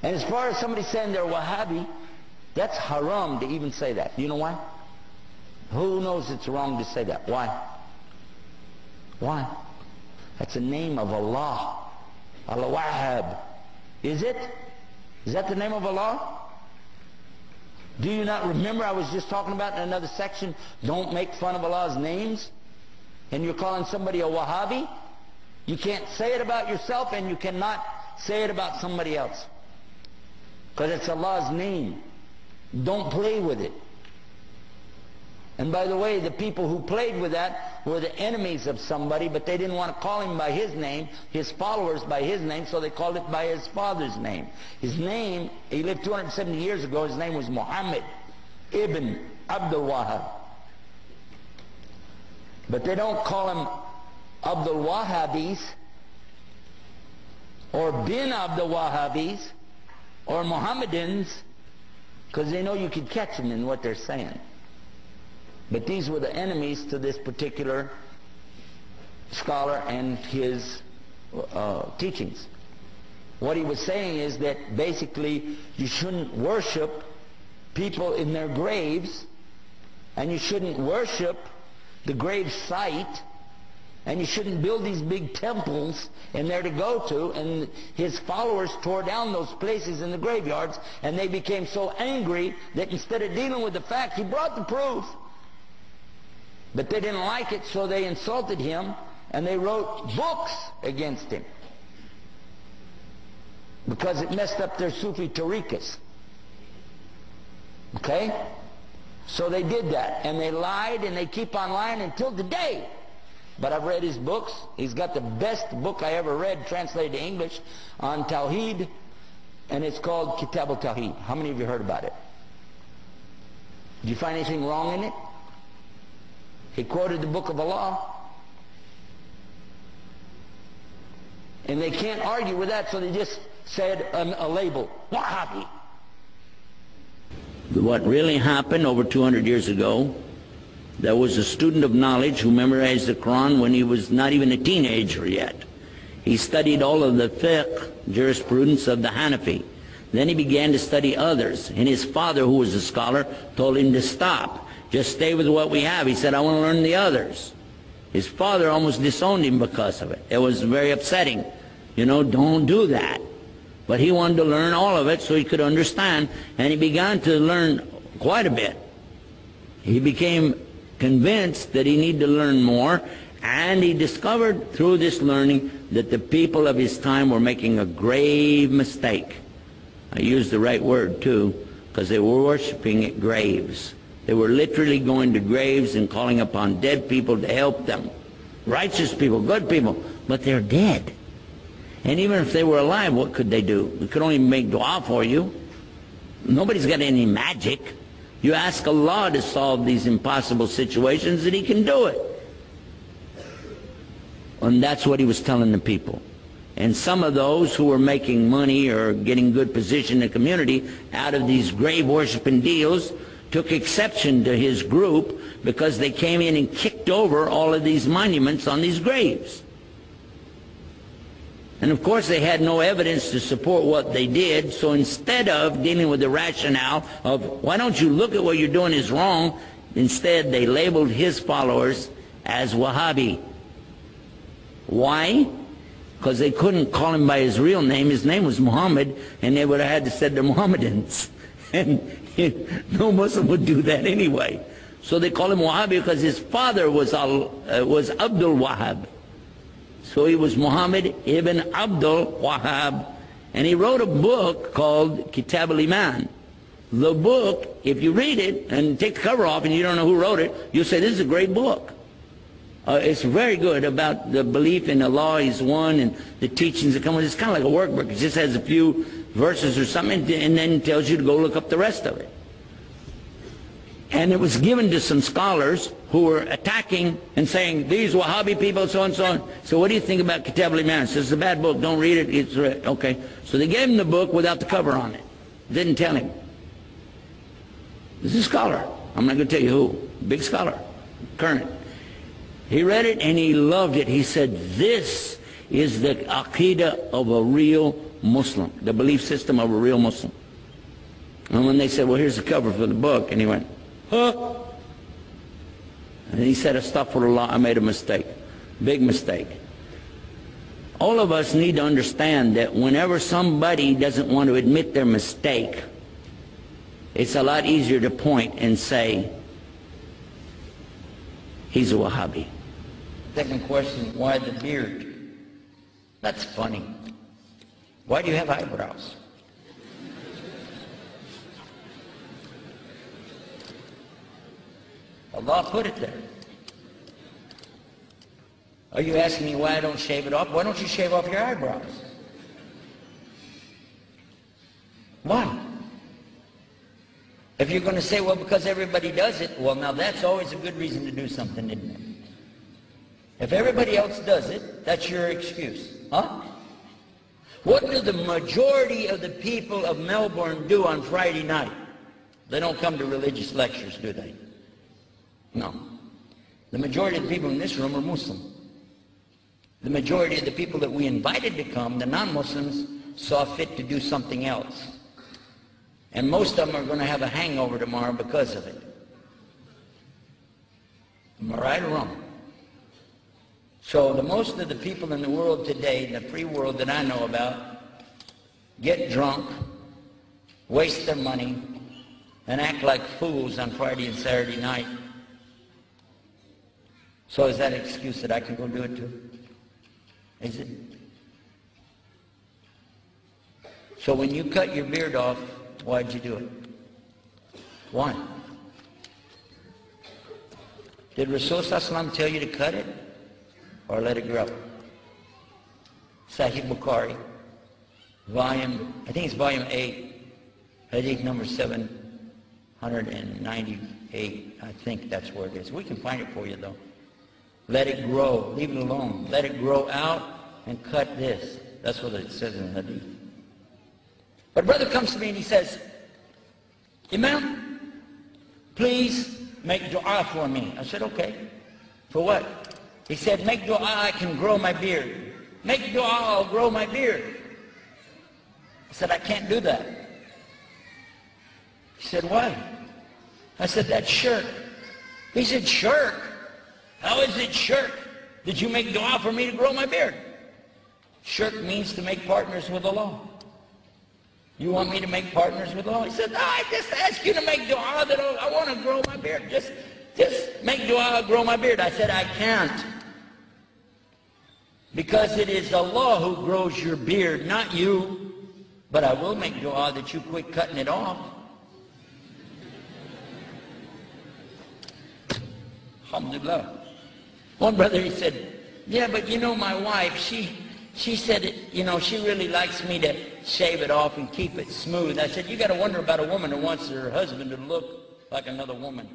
And as far as somebody saying they're Wahhabi, that's haram to even say that. You know why? Who knows it's wrong to say that? Why? Why? That's a name of Allah. Al-Wahhab. Is it? Is that the name of Allah? Do you not remember I was just talking about in another section, don't make fun of Allah's names? And you're calling somebody a Wahhabi? You can't say it about yourself, and you cannot say it about somebody else. Because it's Allah's name. Don't play with it. And by the way, the people who played with that were the enemies of somebody, but they didn't want to call him by his name, his followers by his name, so they called it by his father's name. His name, he lived 270 years ago, his name was Muhammad ibn Abdul Wahhab. But they don't call him Abdul Wahhabis, or bin Abdul Wahhabis, or Mohammedans, because they know you could catch them in what they're saying. But these were the enemies to this particular scholar and his teachings. What he was saying is that basically you shouldn't worship people in their graves, and you shouldn't worship the grave site, and you shouldn't build these big temples in there to go to. And his followers tore down those places in the graveyards, and they became so angry that instead of dealing with the fact, he brought the proof. But they didn't like it, so they insulted him, and they wrote books against him, because it messed up their Sufi tariqas. Okay? So they did that, and they lied, and they keep on lying until today. But I've read his books. He's got the best book I ever read, translated to English, on Tawheed, and it's called Kitab al-Tawheed. How many of you heard about it? Did you find anything wrong in it? He quoted the book of Allah. And they can't argue with that, so they just said a label, Wahhabi. What really happened over 200 years ago, there was a student of knowledge who memorized the Quran when he was not even a teenager yet. He studied all of the fiqh, jurisprudence of the Hanafi. Then he began to study others, and his father, who was a scholar, told him to stop. Just stay with what we have. He said, I want to learn the others. His father almost disowned him because of it. It was very upsetting. You know, don't do that. But he wanted to learn all of it so he could understand, and he began to learn quite a bit. He became convinced that he needed to learn more, and he discovered through this learning that the people of his time were making a grave mistake. I use the right word too, because they were worshiping at graves. They were literally going to graves and calling upon dead people to help them. Righteous people, good people, but they're dead. And even if they were alive, what could they do? We could only make dua for you. Nobody's got any magic. You ask Allah to solve these impossible situations, and He can do it. And that's what he was telling the people. And some of those who were making money or getting good position in the community out of these grave worshiping deals took exception to his group, because they came in and kicked over all of these monuments on these graves. And of course they had no evidence to support what they did, so instead of dealing with the rationale of, why don't you look at what you're doing is wrong, instead they labeled his followers as Wahhabi. Why? Because they couldn't call him by his real name. His name was Muhammad, and they would have had to say they're Mohammedans. And no Muslim would do that anyway. So they call him Wahhabi because his father was Abdul Wahhab. So he was Muhammad ibn Abdul Wahhab, and he wrote a book called Kitab al-Iman. The book, if you read it and take the cover off and you don't know who wrote it, you'll say, this is a great book. It's very good about the belief in Allah is one and the teachings that come with it. It's kind of like a workbook. It just has a few verses or something, and then tells you to go look up the rest of it. And it was given to some scholars who were attacking and saying, these Wahhabi people, so and so on. So what do you think about Kitab al-Iman? Says, it's a bad book, don't read it. It's okay. So they gave him the book without the cover on it. Didn't tell him. This is a scholar. I'm not going to tell you who. Big scholar. Current. He read it and he loved it. He said, this is the Aqeedah of a real Muslim, the belief system of a real Muslim. And when they said, well, here's the cover for the book, and he went, huh? And he said, astaghfirullah, I made a mistake, big mistake. All of us need to understand that whenever somebody doesn't want to admit their mistake, it's a lot easier to point and say, he's a Wahhabi. Second question, why the beard? That's funny. Why do you have eyebrows? Allah put it there. Are you asking me why I don't shave it off? Why don't you shave off your eyebrows? Why? If you're going to say, well, because everybody does it, well, now that's always a good reason to do something, isn't it? If everybody else does it, that's your excuse. Huh? What do the majority of the people of Melbourne do on Friday night? They don't come to religious lectures, do they? No. The majority of the people in this room are Muslim. The majority of the people that we invited to come, the non-Muslims, saw fit to do something else. And most of them are going to have a hangover tomorrow because of it. Am I right or wrong? So the most of the people in the world today, in the free world that I know about, get drunk, waste their money, and act like fools on Friday and Saturday night. So is that an excuse that I can go do it too? Is it? So when you cut your beard off, why'd you do it? Why? Did Rasul Sallallahu tell you to cut it or let it grow? Sahih Bukhari, volume, I think it's volume 8, hadith number 798. I think that's where it is. We can find it for you though. Let it grow. Leave it alone. Let it grow out and cut this. That's what it says in the hadith. But a brother comes to me and he says, Imam, please make dua for me. I said, okay. For what? He said, make dua, I can grow my beard. Make dua, I'll grow my beard. I said, I can't do that. He said, why? I said, that's shirk. He said, shirk? How is it shirk? Did you make dua for me to grow my beard? Shirk means to make partners with Allah. You want me to make partners with Allah? He said, no, I just asked you to make dua that I want to grow my beard. Just make dua, grow my beard. I said, I can't. Because it is Allah who grows your beard, not you. But I will make dua that you quit cutting it off. Alhamdulillah. One brother, he said, yeah, but you know my wife, she said, she really likes me to shave it off and keep it smooth. I said, you got to wonder about a woman who wants her husband to look like another woman.